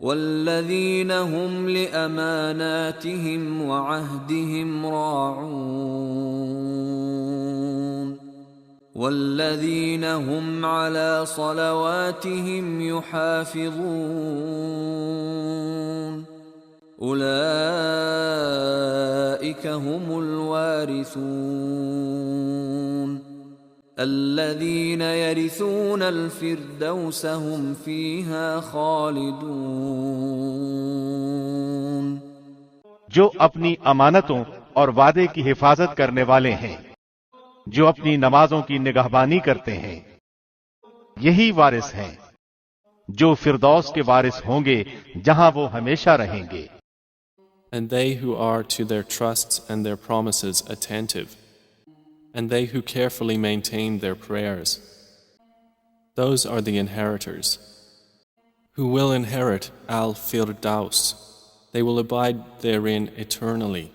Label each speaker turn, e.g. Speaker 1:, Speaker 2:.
Speaker 1: والذین هم لأماناتهم وعهدهم راعون والذین هم على صلواتهم يحافظون أولئك هم الوارثون الذين يرثون الفردوس هم فيها خالدون.
Speaker 2: جو اپنی امانتوں اور وعدے کی حفاظت کرنے والے ہیں، جو اپنی نمازوں کی نگہبانی کرتے ہیں، یہی وارث ہیں جو فردوس کے وارث ہوں گے جہاں وہ ہمیشہ رہیں گے.
Speaker 3: And they who are to their trusts and their promises attentive, and they who carefully maintain their prayers, those are the inheritors, who will inherit al-Firdaus. They will abide therein eternally.